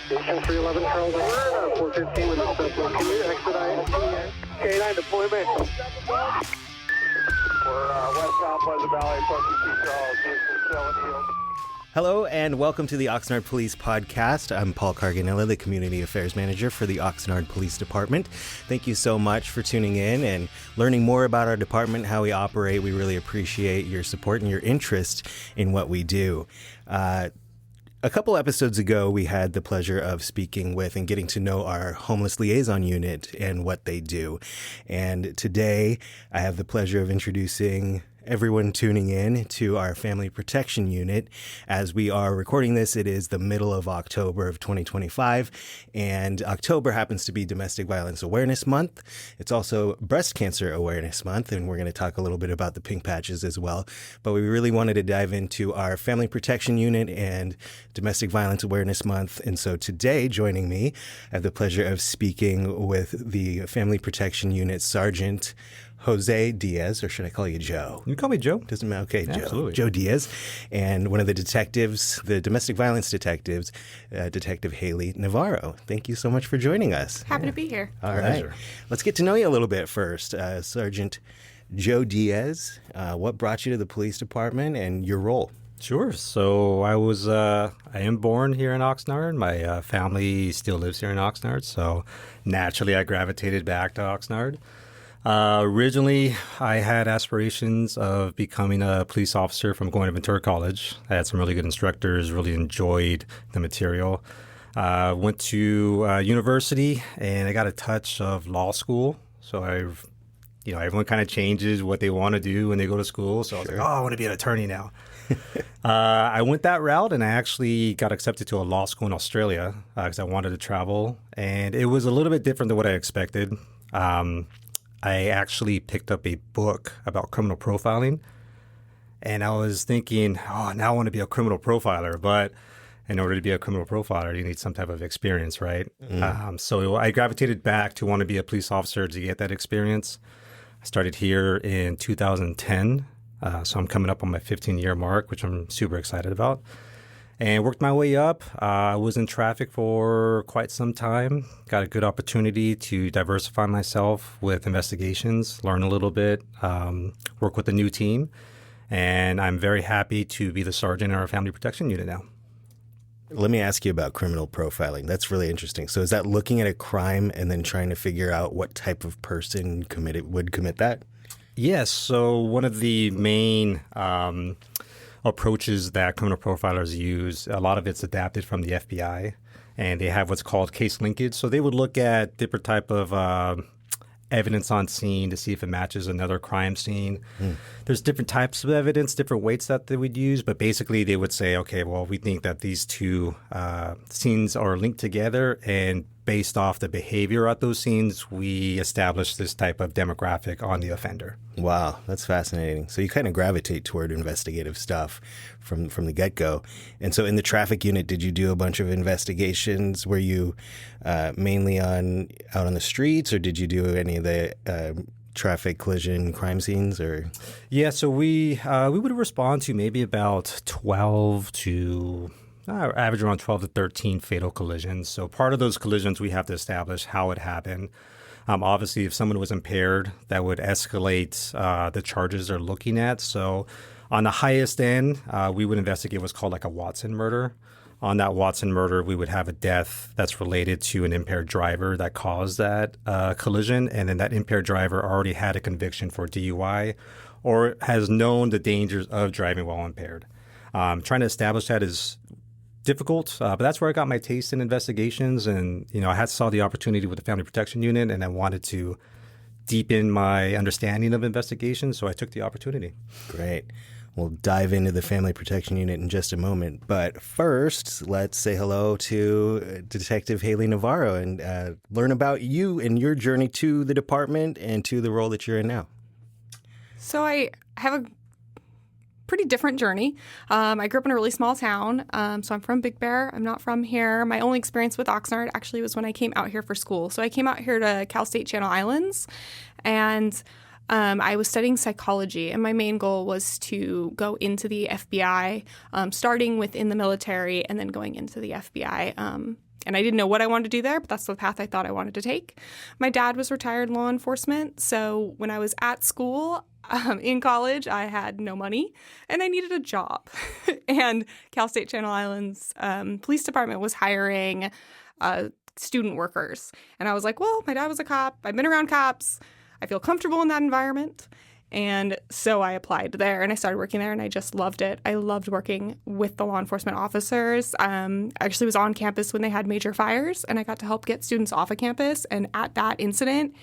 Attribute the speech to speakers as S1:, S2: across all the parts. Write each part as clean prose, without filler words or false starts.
S1: Station 311 Charles Ward, 415 with a suspect commute, expedite. K9 deployment. We're westbound Pleasant Valley, approaching St. Charles, Houston, 7 Hills.
S2: Hello and welcome to the Oxnard Police Podcast. I'm Paul Carganilla, the Community Affairs Manager for the Oxnard Police Department. Thank you so much for tuning in and learning more about our department, how we operate. We really appreciate your support and your interest in what we do. A couple episodes ago, we had the pleasure of speaking with and getting to know our homeless liaison unit and what they do. And today, I have the pleasure of introducing everyone tuning in to our family protection unit. As we are recording this, it is the middle of October of 2025, and October happens to be Domestic Violence Awareness Month. It's also Breast Cancer Awareness Month, and we're going to talk a little bit about the pink patches as well. But we really wanted to dive into our family protection unit and Domestic Violence Awareness Month. And so today, joining me, I have the pleasure of speaking with the family protection unit Sergeant Jose Diaz, or should I call you Joe?
S3: You can call me Joe.
S2: Doesn't matter. Okay, Joe.
S3: Absolutely.
S2: Joe Diaz, and one of the detectives, the domestic violence detectives, Detective Hayley Navarro. Thank you so much for joining us.
S4: Happy to be here.
S2: All right. Let's get to know you a little bit first. Sergeant Joe Diaz, what brought you to the police department and your role?
S3: Sure. So I am born here in Oxnard. My family still lives here in Oxnard. So naturally I gravitated back to Oxnard. Originally, I had aspirations of becoming a police officer from going to Ventura College. I had some really good instructors, really enjoyed the material. Went to university, and I got a touch of law school. So everyone kind of changes what they want to do when they go to school. So I was like, I want to be an attorney now. I went that route, and I actually got accepted to a law school in Australia because I wanted to travel. And it was a little bit different than what I expected. I actually picked up a book about criminal profiling, and I was thinking, now I want to be a criminal profiler, but in order to be a criminal profiler, you need some type of experience, right? So I gravitated back to want to be a police officer to get that experience. I started here in 2010, so I'm coming up on my 15-year mark, which I'm super excited about. And worked my way up. I was in traffic for quite some time. Got a good opportunity to diversify myself with investigations, learn a little bit, work with a new team. And I'm very happy to be the sergeant in our family protection unit now.
S2: Let me ask you about criminal profiling. That's really interesting. So is that looking at a crime and then trying to figure out what type of person would commit that?
S3: Yes. So one of the main approaches that criminal profilers use, a lot of it's adapted from the FBI, and they have what's called case linkage. So they would look at different type of evidence on scene to see if it matches another crime scene. There's different types of evidence, different weights that they would use, but basically they would say, okay, well, we think that these two scenes are linked together, and based off the behavior at those scenes, we establish this type of demographic on the offender.
S2: Wow, that's fascinating. So you kind of gravitate toward investigative stuff from the get-go. And so in the traffic unit, did you do a bunch of investigations? Were you mainly out on the streets, or did you do any of the traffic collision crime scenes? Or
S3: yeah, so we would respond to maybe about 12 to average around 12 to 13 fatal collisions. So part of those collisions, we have to establish how it happened. Obviously, if someone was impaired, that would escalate the charges they're looking at. So on the highest end, we would investigate what's called like a Watson murder. On that Watson murder, we would have a death that's related to an impaired driver that caused that collision. And then that impaired driver already had a conviction for DUI or has known the dangers of driving while impaired. Trying to establish that is difficult, but that's where I got my taste in investigations. And, I saw the opportunity with the Family Protection Unit, and I wanted to deepen my understanding of investigations, so I took the opportunity.
S2: Great. We'll dive into the Family Protection Unit in just a moment. But first, let's say hello to Detective Hayley Navarro and learn about you and your journey to the department and to the role that you're in now.
S4: So I have a pretty different journey. I grew up in a really small town, so I'm from Big Bear. I'm not from here. My only experience with Oxnard actually was when I came out here for school. So I came out here to Cal State Channel Islands, and I was studying psychology, and my main goal was to go into the FBI, starting within the military and then going into the FBI. And I didn't know what I wanted to do there, but that's the path I thought I wanted to take. My dad was retired law enforcement, so when I was at school, in college, I had no money and I needed a job. And Cal State Channel Islands Police Department was hiring student workers. And I was like, well, my dad was a cop. I've been around cops. I feel comfortable in that environment. And so I applied there and I started working there and I just loved it. I loved working with the law enforcement officers. I actually was on campus when they had major fires and I got to help get students off of campus. And at that incident,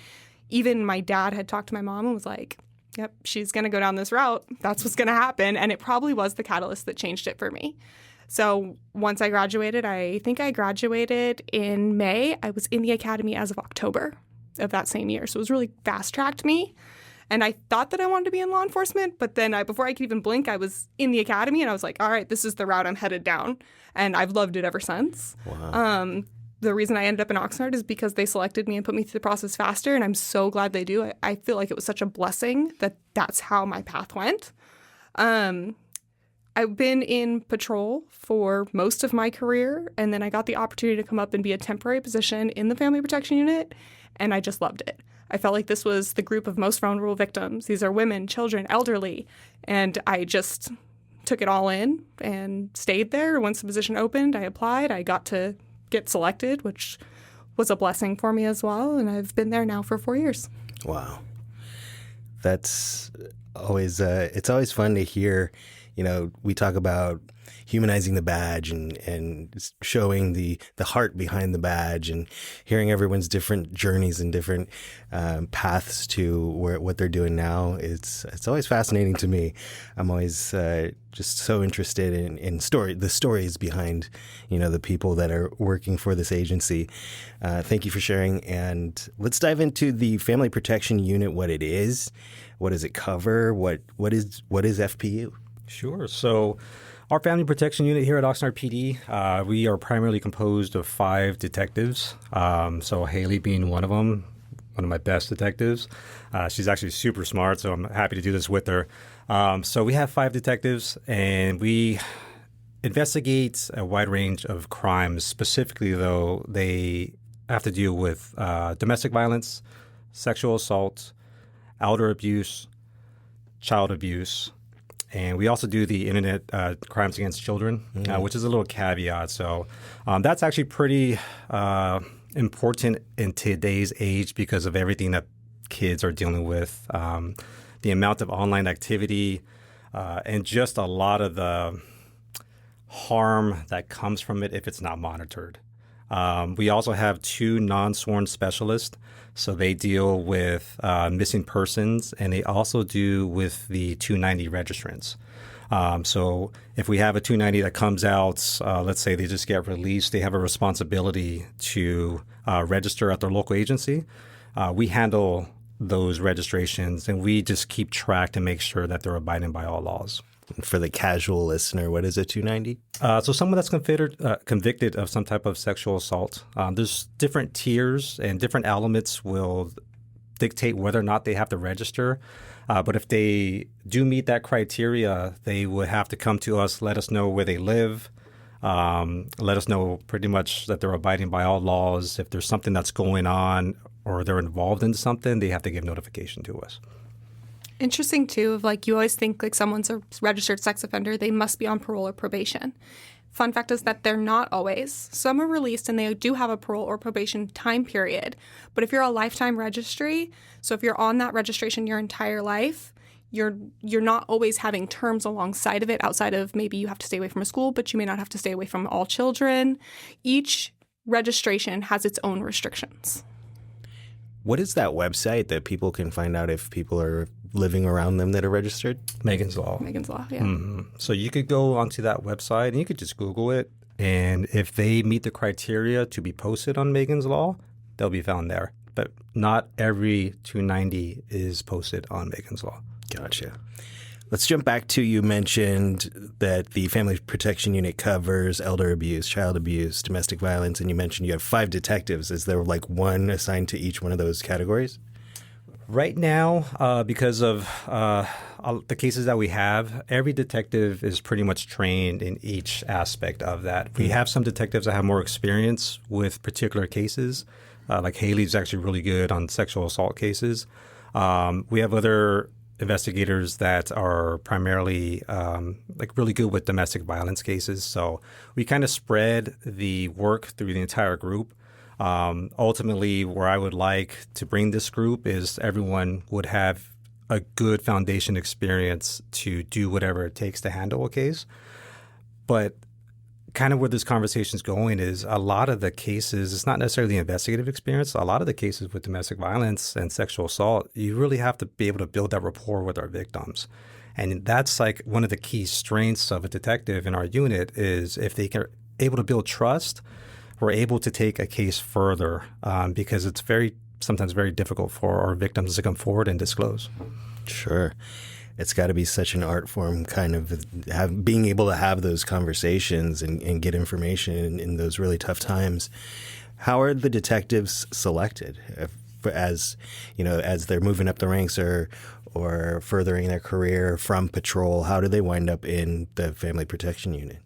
S4: even my dad had talked to my mom and was like, yep, she's going to go down this route. That's what's going to happen. And it probably was the catalyst that changed it for me. So once I graduated, I think I graduated in May. I was in the academy as of October of that same year. So it was really fast-tracked me. And I thought that I wanted to be in law enforcement, but then before I could even blink, I was in the academy and I was like, all right, this is the route I'm headed down. And I've loved it ever since.
S2: Wow.
S4: The reason I ended up in Oxnard is because they selected me and put me through the process faster, and I'm so glad they do. I feel like it was such a blessing that that's how my path went. I've been in patrol for most of my career, and then I got the opportunity to come up and be a temporary position in the Family Protection Unit, and I just loved it. I felt like this was the group of most vulnerable victims. These are women, children, elderly, and I just took it all in and stayed there. Once the position opened, I applied. I got to get selected, which was a blessing for me as well. And I've been there now for 4 years.
S2: Wow. That's always, it's always fun to hear, we talk about humanizing the badge and showing the heart behind the badge and hearing everyone's different journeys and different paths to what they're doing now. It's always fascinating to me. I'm always just so interested in the stories behind, the people that are working for this agency. Thank you for sharing. And let's dive into the Family Protection Unit, what it is. What does it cover? What is FPU?
S3: Sure. So our Family Protection Unit here at Oxnard PD, we are primarily composed of 5 detectives. So Hayley being one of them, one of my best detectives. She's actually super smart, so I'm happy to do this with her. So we have 5 detectives, and we investigate a wide range of crimes. Specifically, though, they have to deal with domestic violence, sexual assault, elder abuse, child abuse. And we also do the internet crimes against children, which is a little caveat. So that's actually pretty important in today's age because of everything that kids are dealing with, the amount of online activity, and just a lot of the harm that comes from it if it's not monitored. We also have 2 non-sworn specialists. So they deal with missing persons, and they also do with the 290 registrants. So if we have a 290 that comes out, let's say they just get released, they have a responsibility to register at their local agency. We handle those registrations, and we just keep track to make sure that they're abiding by all laws.
S2: For the casual listener, what is a 290?
S3: So someone that's convicted of some type of sexual assault. There's different tiers, and different elements will dictate whether or not they have to register. But if they do meet that criteria, they would have to come to us, let us know where they live, let us know pretty much that they're abiding by all laws. If there's something that's going on or they're involved in something, they have to give notification to us.
S4: Interesting, too, of you always think someone's a registered sex offender, they must be on parole or probation. Fun fact is that they're not always. Some are released and they do have a parole or probation time period. But if you're a lifetime registry, so if you're on that registration your entire life, you're not always having terms alongside of it outside of maybe you have to stay away from a school, but you may not have to stay away from all children. Each registration has its own restrictions.
S2: What is that website that people can find out if people are living around them that are registered?
S3: Megan's Law.
S4: Megan's Law, yeah.
S3: Mm-hmm. So you could go onto that website and you could just Google it. And if they meet the criteria to be posted on Megan's Law, they'll be found there. But not every 290 is posted on Megan's Law.
S2: Gotcha. Let's jump back to, you mentioned that the Family Protection Unit covers elder abuse, child abuse, domestic violence, and you mentioned you have 5 detectives. Is there one assigned to each one of those categories?
S3: Right now, because of the cases that we have, every detective is pretty much trained in each aspect of that. We have some detectives that have more experience with particular cases. Like Hayley's actually really good on sexual assault cases. We have other investigators that are primarily like really good with domestic violence cases. So we kind of spread the work through the entire group. Ultimately, where I would like to bring this group is everyone would have a good foundation experience to do whatever it takes to handle a case. But kind of where this conversation is going is a lot of the cases, it's not necessarily the investigative experience. A lot of the cases with domestic violence and sexual assault, you really have to be able to build that rapport with our victims. And that's like one of the key strengths of a detective in our unit is if they are able to build trust, we're able to take a case further because it's sometimes very difficult for our victims to come forward and disclose.
S2: Sure. It's got to be such an art form, kind of being able to have those conversations and get information in those really tough times. How are the detectives selected as they're moving up the ranks or furthering their career from patrol? How do they wind up in the Family Protection Unit?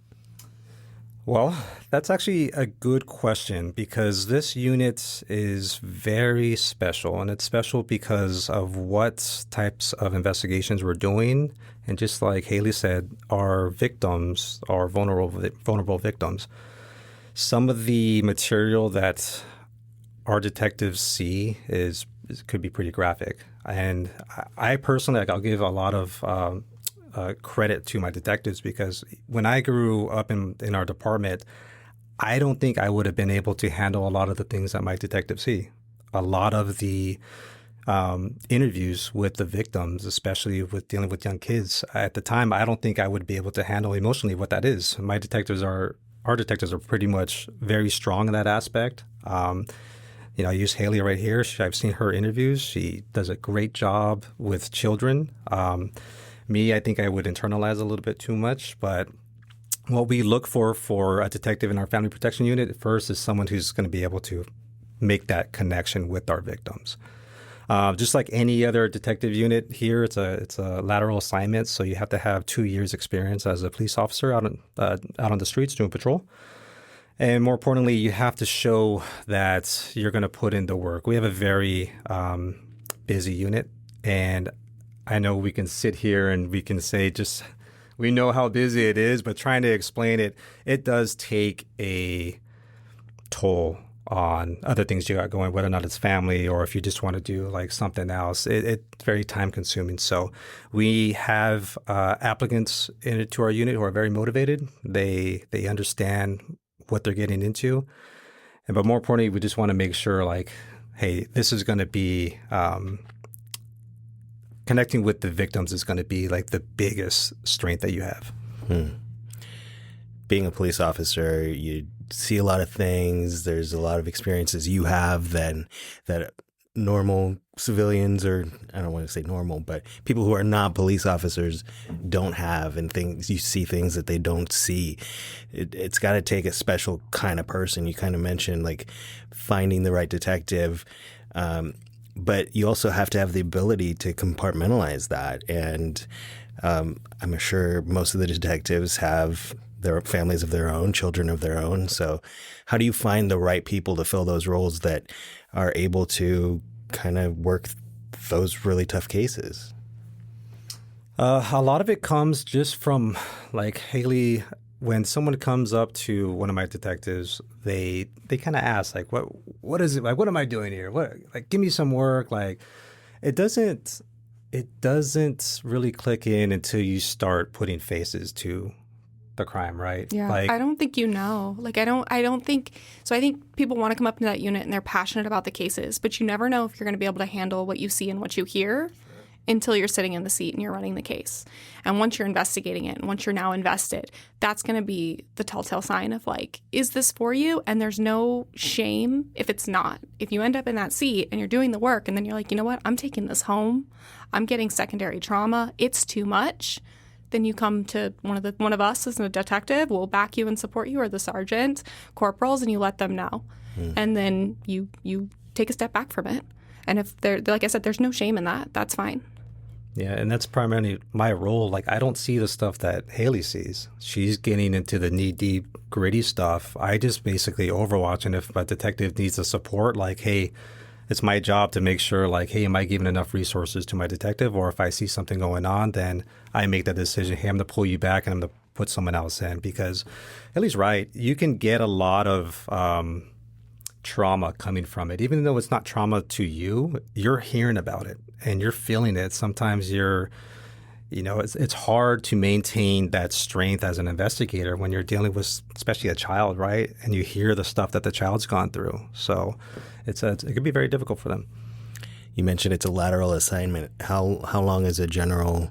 S3: Well, that's actually a good question because this unit is very special, and it's special because of what types of investigations we're doing. And just like Hayley said, our victims are vulnerable victims. Some of the material that our detectives see could be pretty graphic. And I personally, I'll give a lot of credit to my detectives because when I grew up in our department, I don't think I would have been able to handle a lot of the things that my detectives see. A lot of the interviews with the victims, especially with dealing with young kids, at the time, I don't think I would be able to handle emotionally what that is. Our detectives are pretty much very strong in that aspect. I use Hayley right here. I've seen her interviews. She does a great job with children. Me, I think I would internalize a little bit too much, but what we look for a detective in our Family Protection Unit first is someone who's going to be able to make that connection with our victims. Just like any other detective unit here, it's a lateral assignment, so you have to have 2 years experience as a police officer out on the streets doing patrol. And more importantly, you have to show that you're going to put in the work. We have a very busy unit, and I know we can sit here and we can say we know how busy it is, but trying to explain it does take a toll on other things you got going, whether or not it's family or if you just want to do like something else. It's very time consuming. So we have applicants to our unit who are very motivated. They understand what they're getting into. But more importantly, we just want to make sure like, hey, this is going to be connecting with the victims is going to be like the biggest strength that you have.
S2: Being a police officer, you see a lot of things. There's a lot of experiences you have that normal civilians, or I don't want to say normal, but people who are not police officers don't have, and you see things that they don't see. It's got to take a special kind of person. You kind of mentioned like finding the right detective. But you also have to have the ability to compartmentalize that. And I'm sure most of the detectives have their families of their own, children of their own. So how do you find the right people to fill those roles that are able to kind of work those really tough cases?
S3: A lot of it comes just from like Hayley. When someone comes up to one of my detectives, they kind of ask like, what is it like? What am I doing here? Give me some work. Like, it doesn't really click in until you start putting faces to the crime, right?
S4: Yeah,
S3: like,
S4: I don't think I don't think so. I think people want to come up into that unit and they're passionate about the cases, but you never know if you're going to be able to handle what you see and what you hear until you're sitting in the seat and you're running the case. And once you're investigating it and once you're now invested, that's going to be the telltale sign of like, is this for you? And there's no shame if it's not. If you end up in that seat and you're doing the work and then you're like, you know what, I'm taking this home, I'm getting secondary trauma, it's too much, then you come to one of us as a detective, we'll back you and support you, or the sergeant, corporals, and you let them know. And then you take a step back from it. And if they're, like I said, there's no shame in that. That's fine.
S3: Yeah, and that's primarily my role. Like, I don't see the stuff that Hayley sees. She's getting into the knee-deep, gritty stuff. I just basically overwatch, and if a detective needs the support, like, hey, it's my job to make sure, like, hey, am I giving enough resources to my detective? Or if I see something going on, then I make that decision, hey, I'm going to pull you back and I'm going to put someone else in. Because Hayley's right. You can get a lot of trauma coming from it. Even though it's not trauma to you, you're hearing about it and you're feeling it. Sometimes it's hard to maintain that strength as an investigator when you're dealing with, especially a child, right? And you hear the stuff that the child's gone through. So it could be very difficult for them.
S2: You mentioned it's a lateral assignment. How long is a general?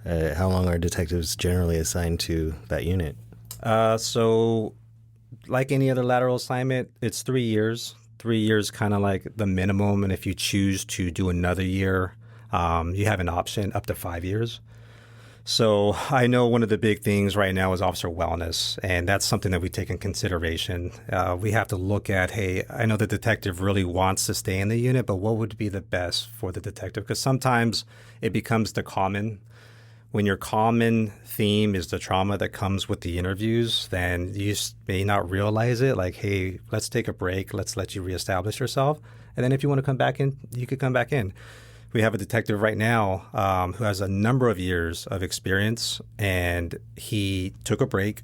S2: How long are detectives generally assigned to that unit?
S3: So, like any other lateral assignment, it's 3 years. 3 years kind of like the minimum. And if you choose to do another year, you have an option up to 5 years. So I know one of the big things right now is officer wellness, and that's something that we take in consideration. We have to look at, hey, I know the detective really wants to stay in the unit, but what would be the best for the detective? Because sometimes it becomes the common. When your common theme is the trauma that comes with the interviews, then you may not realize it. Like, hey, let's take a break. Let's let you reestablish yourself. And then if you want to come back in, you could come back in. We have a detective right now who has a number of years of experience, and he took a break.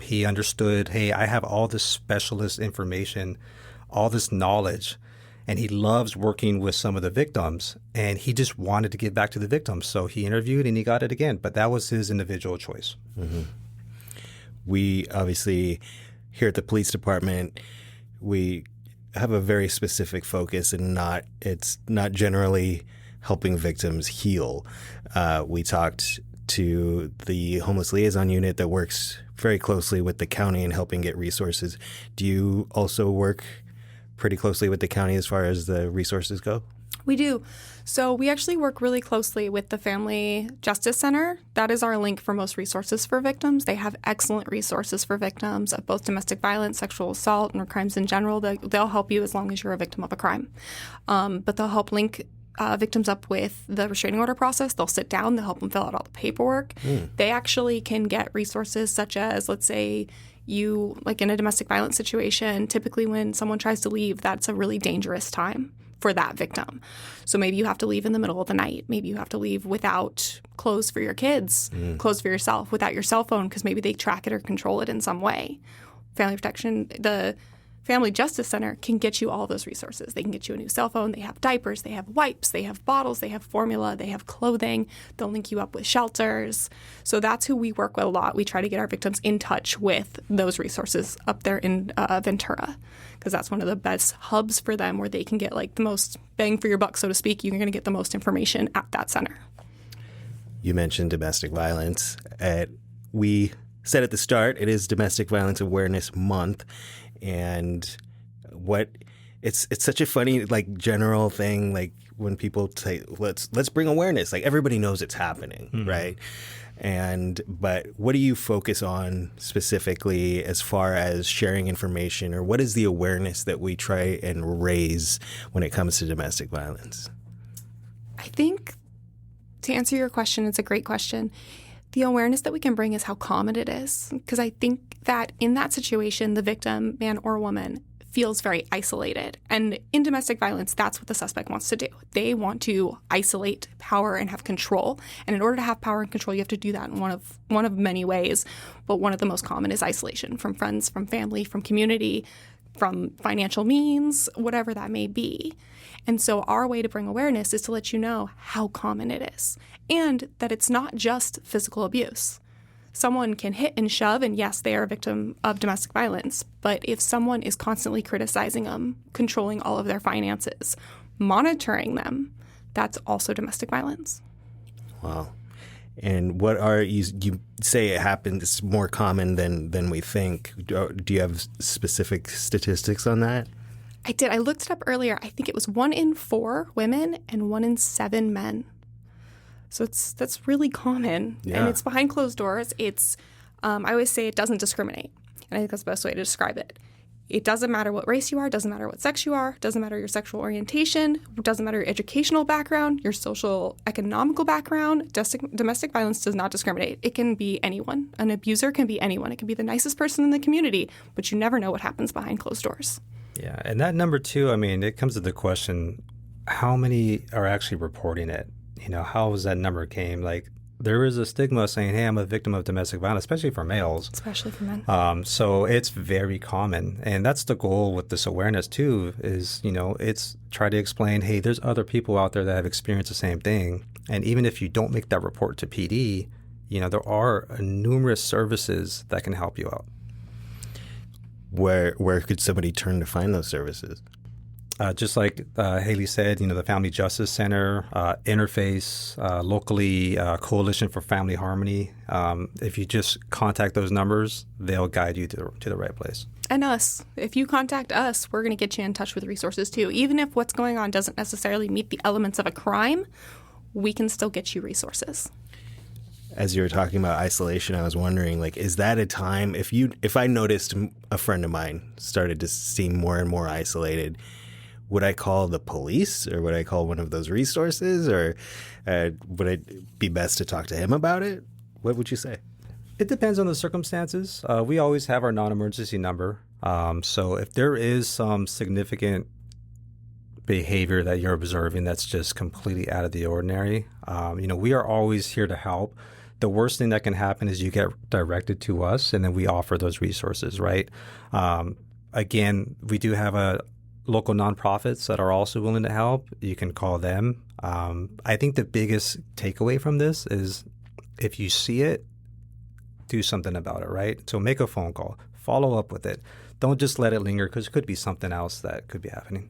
S3: He understood, hey, I have all this specialist information, all this knowledge, and he loves working with some of the victims, and he just wanted to give back to the victims. So he interviewed and he got it again, but that was his individual choice.
S2: Mm-hmm. We obviously, here at the police department, we have a very specific focus, and it's not generally helping victims heal. We talked to the homeless liaison unit that works very closely with the county in helping get resources. Do you also work pretty closely with the county as far as the resources go?
S4: We do. So we actually work really closely with the Family Justice Center. That is our link for most resources for victims. They have excellent resources for victims of both domestic violence, sexual assault, and crimes in general. They'll help you as long as you're a victim of a crime. But they'll help link victims up with the restraining order process. They'll sit down. They'll help them fill out all the paperwork. They actually can get resources such as, let's say, you, like in a domestic violence situation, typically when someone tries to leave, that's a really dangerous time for that victim. So maybe you have to leave in the middle of the night. Maybe you have to leave without clothes for your kids, clothes for yourself, without your cell phone because maybe they track it or control it in some way. Family Protection, the Family Justice Center can get you all those resources. They can get you a new cell phone. They have diapers. They have wipes. They have bottles. They have formula. They have clothing. They'll link you up with shelters. So that's who we work with a lot. We try to get our victims in touch with those resources up there in Ventura, because that's one of the best hubs for them where they can get like the most bang for your buck, so to speak. You're going to get the most information at that center.
S2: You mentioned domestic violence. We said at the start, it is Domestic Violence Awareness Month. And it's such a funny, like, general thing, like when people say, let's bring awareness, like everybody knows it's happening, right? But what do you focus on specifically as far as sharing information, or what is the awareness that we try and raise when it comes to domestic violence?
S4: I think, to answer your question, it's a great question. The awareness that we can bring is how common it is, because I think that in that situation, the victim, man or woman, feels very isolated. And in domestic violence, that's what the suspect wants to do. They want to isolate power and have control. And in order to have power and control, you have to do that in one of many ways. But one of the most common is isolation from friends, from family, from community, from financial means, whatever that may be. And so our way to bring awareness is to let you know how common it is, and that it's not just physical abuse. Someone can hit and shove, and yes, they are a victim of domestic violence. But if someone is constantly criticizing them, controlling all of their finances, monitoring them, that's also domestic violence.
S2: Wow. And what are you say it happens, it's more common than we think. Do you have specific statistics on that?
S4: I did. I looked it up earlier. I think it was 1 in 4 women and 1 in 7 men. So that's really common.
S2: Yeah.
S4: And it's behind closed doors. It's I always say it doesn't discriminate. And I think that's the best way to describe it. It doesn't matter what race you are, doesn't matter what sex you are, doesn't matter your sexual orientation, doesn't matter your educational background, your social economical background. Domestic violence does not discriminate. It can be anyone. An abuser can be anyone. It can be the nicest person in the community, but you never know what happens behind closed doors.
S3: Yeah, and that number two, I mean, it comes to the question, how many are actually reporting it? You know, how was that number came? Like, there is a stigma saying, hey, I'm a victim of domestic violence, especially for males.
S4: Especially for men.
S3: So it's very common. And that's the goal with this awareness, too, is, you know, it's try to explain, hey, there's other people out there that have experienced the same thing. And even if you don't make that report to PD, you know, there are numerous services that can help you out.
S2: Where could somebody turn to find those services?
S3: Just like Hayley said, you know, the Family Justice Center, Interface, locally, Coalition for Family Harmony. If you just contact those numbers, they'll guide you to the right place.
S4: And us. If you contact us, we're going to get you in touch with resources too. Even if what's going on doesn't necessarily meet the elements of a crime, we can still get you resources.
S2: As you were talking about isolation, I was wondering, like, is that a time, if I noticed a friend of mine started to seem more and more isolated, would I call the police, or would I call one of those resources, or would it be best to talk to him about it? What would you say?
S3: It depends on the circumstances. We always have our non-emergency number. So if there is some significant behavior that you're observing that's just completely out of the ordinary, you know, we are always here to help. The worst thing that can happen is you get directed to us, and then we offer those resources, right? Again, we do have local nonprofits that are also willing to help. You can call them. I think the biggest takeaway from this is if you see it, do something about it, right? So make a phone call, follow up with it. Don't just let it linger, because it could be something else that could be happening.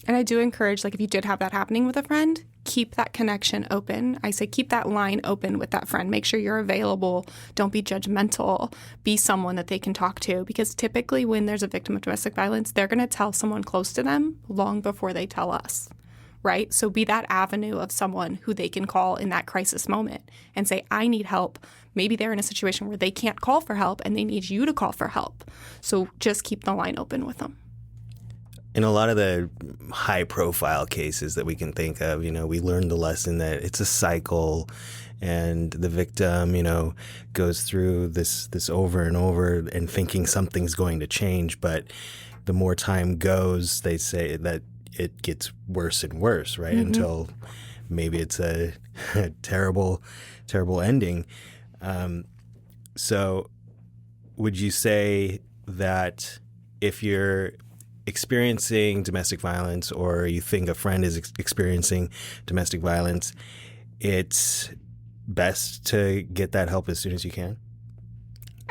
S4: And I do encourage, like, if you did have that happening with a friend, keep that connection open. I say keep that line open with that friend. Make sure you're available. Don't be judgmental. Be someone that they can talk to. Because typically when there's a victim of domestic violence, they're going to tell someone close to them long before they tell us, right? So be that avenue of someone who they can call in that crisis moment and say, I need help. Maybe they're in a situation where they can't call for help and they need you to call for help. So just keep the line open with them.
S2: In a lot of the high-profile cases that we can think of, you know, we learned the lesson that it's a cycle, and the victim, you know, goes through this over and over and thinking something's going to change. But the more time goes, they say that it gets worse and worse, right? Mm-hmm. Until maybe it's a terrible, terrible ending. So would you say that if you're experiencing domestic violence, or you think a friend is experiencing domestic violence, it's best to get that help as soon as you can?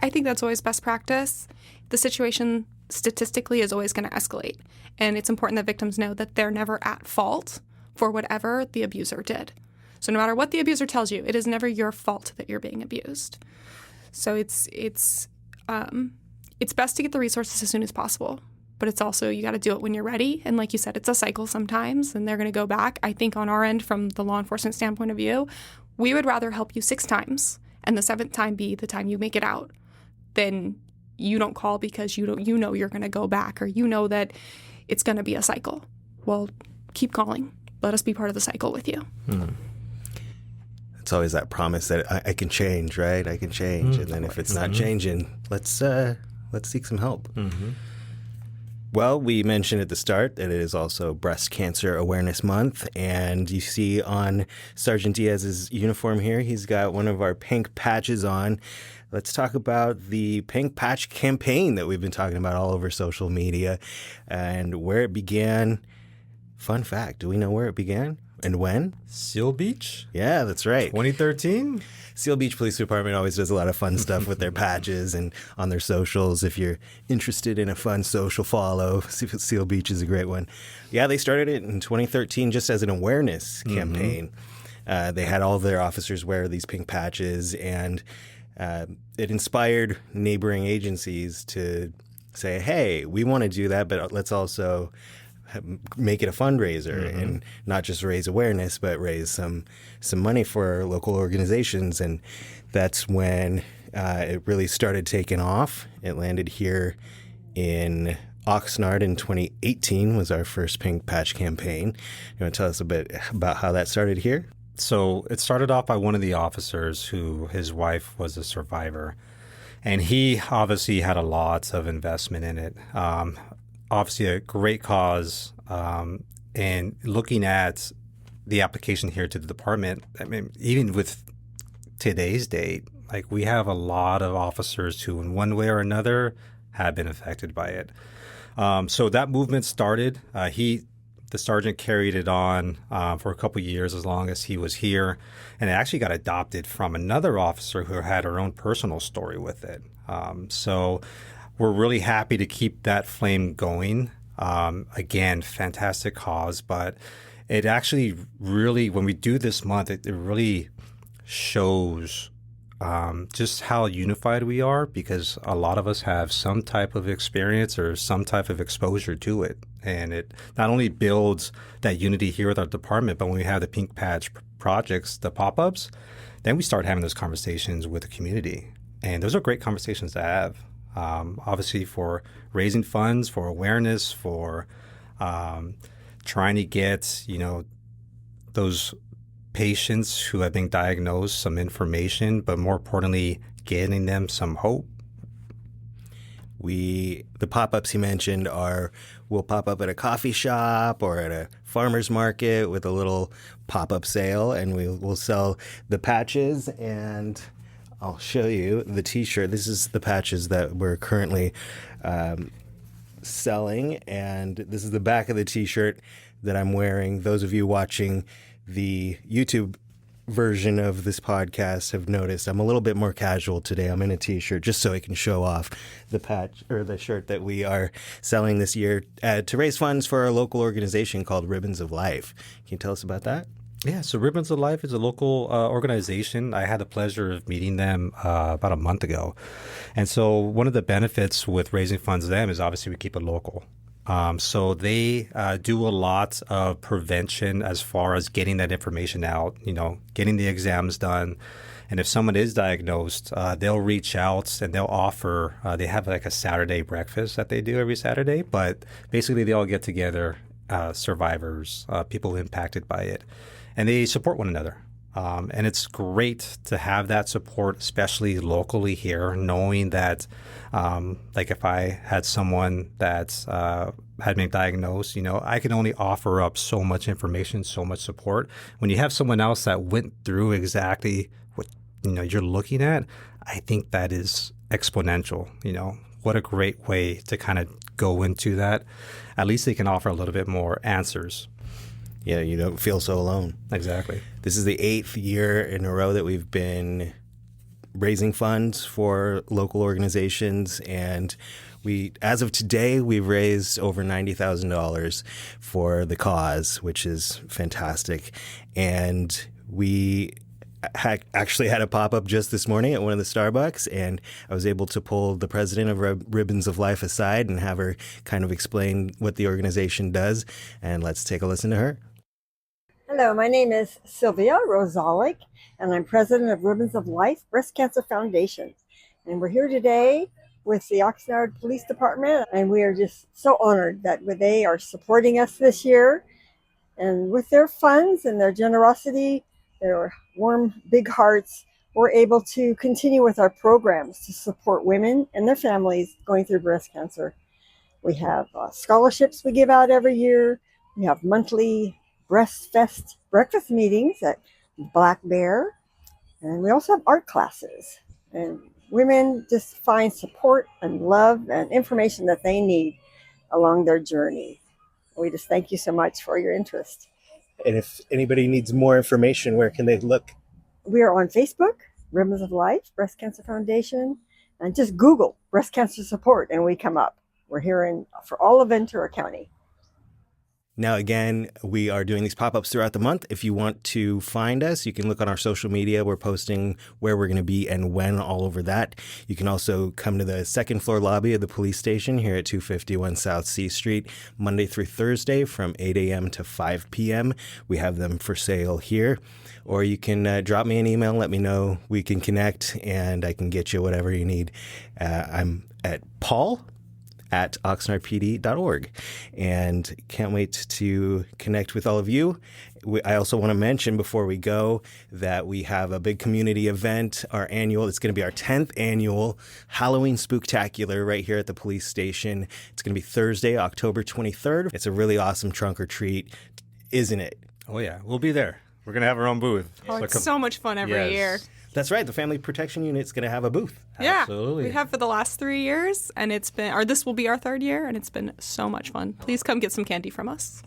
S4: I think that's always best practice. The situation statistically is always going to escalate. And it's important that victims know that they're never at fault for whatever the abuser did. So no matter what the abuser tells you, it is never your fault that you're being abused. So it's best to get the resources as soon as possible. But it's also, you got to do it when you're ready. And like you said, it's a cycle sometimes, and they're going to go back. I think on our end, from the law enforcement standpoint of view, we would rather help you 6 times and the 7th time be the time you make it out than you don't call because you know you're going to go back, or you know that it's going to be a cycle. Well, keep calling. Let us be part of the cycle with you.
S2: It's always that promise that I can change, right? I can change. And then if it's not changing, let's seek some help. Mm-hmm. Well, we mentioned at the start that it is also Breast Cancer Awareness Month, and you see on Sergeant Diaz's uniform here, he's got one of our pink patches on. Let's talk about the Pink Patch campaign that we've been talking about all over social media and where it began. Fun fact, do we know where it began and when?
S3: Seal Beach?
S2: Yeah, that's right.
S3: 2013?
S2: Seal Beach Police Department always does a lot of fun stuff with their patches and on their socials. If you're interested in a fun social follow, Seal Beach is a great one. Yeah, they started it in 2013 just as an awareness campaign. They had all of their officers wear these pink patches, and it inspired neighboring agencies to say, hey, we want to do that, but let's also make it a fundraiser and not just raise awareness, but raise some money for local organizations. And that's when it really started taking off. It landed here in Oxnard in 2018 was our first Pink Patch campaign. You want to tell us a bit about how that started here?
S3: So it started off by one of the officers who his wife was a survivor. And he obviously had a lot of investment in it. Obviously a great cause. And looking at the application here to the department, I mean, even with today's date, like we have a lot of officers who in one way or another have been affected by it. So that movement started. The sergeant carried it on for a couple of years as long as he was here. And it actually got adopted from another officer who had her own personal story with it. So we're really happy to keep that flame going. Again, fantastic cause, but it actually really, when we do this month, it really shows just how unified we are, because a lot of us have some type of experience or some type of exposure to it. And it not only builds that unity here with our department, but when we have the Pink Patch projects, the pop-ups, then we start having those conversations with the community. And those are great conversations to have. Obviously for raising funds, for awareness, for trying to get, those patients who have been diagnosed some information, but more importantly, getting them some hope.
S2: The pop-ups you mentioned we'll pop up at a coffee shop or at a farmer's market with a little pop-up sale, and we'll sell the patches, and I'll show you the t-shirt. This is the patches that we're currently selling, and this is the back of the t-shirt that I'm wearing. Those of you watching the YouTube version of this podcast have noticed I'm a little bit more casual today. I'm in a t-shirt just so I can show off the patch or the shirt that we are selling this year to raise funds for our local organization called Ribbons of Life. Can you tell us about that?
S3: Yeah, so Ribbons of Life is a local organization. I had the pleasure of meeting them about a month ago. And so one of the benefits with raising funds to them is obviously we keep it local. So they do a lot of prevention as far as getting that information out, getting the exams done. And if someone is diagnosed, they'll reach out and they'll offer, they have like a Saturday breakfast that they do every Saturday. But basically they all get together, survivors, people impacted by it, and they support one another. And it's great to have that support, especially locally here, knowing that, like if I had someone that had been diagnosed, I can only offer up so much information, so much support. When you have someone else that went through exactly what, you're looking at, I think that is exponential. What a great way to kind of go into that. At least they can offer a little bit more answers.
S2: Yeah, you don't feel so alone.
S3: Exactly.
S2: This is the 8th year in a row that we've been raising funds for local organizations, and as of today, we've raised over $90,000 for the cause, which is fantastic. And we actually had a pop-up just this morning at one of the Starbucks, and I was able to pull the president of Ribbons of Life aside and have her kind of explain what the organization does. And let's take a listen to her.
S5: Hello, my name is Sylvia Rosalik, and I'm president of Ribbons of Life Breast Cancer Foundation. And we're here today with the Oxnard Police Department, and we are just so honored that they are supporting us this year. And with their funds and their generosity, their warm, big hearts, we're able to continue with our programs to support women and their families going through breast cancer. We have scholarships we give out every year. We have monthly Breast Fest breakfast meetings at Black Bear. And we also have art classes. And women just find support and love and information that they need along their journey. We just thank you so much for your interest.
S2: And if anybody needs more information, where can they look?
S5: We are on Facebook, Ribbons of Life, Breast Cancer Foundation, and just Google breast cancer support and we come up. We're here for all of Ventura County.
S2: Now, again, we are doing these pop-ups throughout the month. If you want to find us, you can look on our social media. We're posting where we're going to be and when all over that. You can also come to the second floor lobby of the police station here at 251 South C Street, Monday through Thursday from 8 a.m. to 5 p.m. We have them for sale here. Or you can drop me an email, let me know. We can connect, and I can get you whatever you need. I'm at Paul at oxnardpd.org. And can't wait to connect with all of you. I also want to mention before we go that we have a big community event, it's going to be our 10th annual Halloween Spooktacular right here at the police station. It's going to be Thursday, October 23rd. It's a really awesome trunk or treat, isn't it?
S3: Oh, yeah. We'll be there. We're going to have our own booth.
S4: Oh, it's so much fun every year.
S2: That's right. The Family Protection Unit's going to have a booth.
S4: Yeah,
S3: Absolutely.
S4: we have for the last 3 years, and this will be our 3rd year, and it's been so much fun. Please come get some candy from us.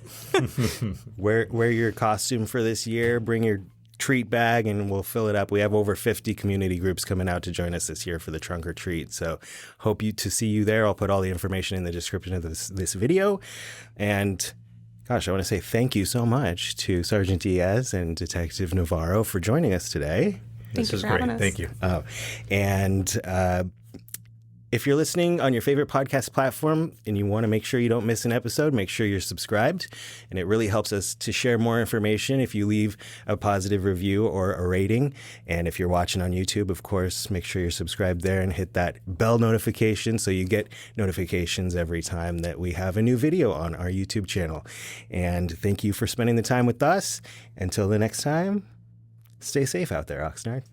S2: Wear your costume for this year. Bring your treat bag, and we'll fill it up. We have over 50 community groups coming out to join us this year for the trunk or treat. So hope to see you there. I'll put all the information in the description of this video. And gosh, I want to say thank you so much to Sergeant Diaz and Detective Navarro for joining us today.
S3: This is great. Thank you.
S2: If you're listening on your favorite podcast platform and you want to make sure you don't miss an episode, make sure you're subscribed. And it really helps us to share more information if you leave a positive review or a rating. And if you're watching on YouTube, of course, make sure you're subscribed there and hit that bell notification so you get notifications every time that we have a new video on our YouTube channel. And thank you for spending the time with us. Until the next time, stay safe out there, Oxnard.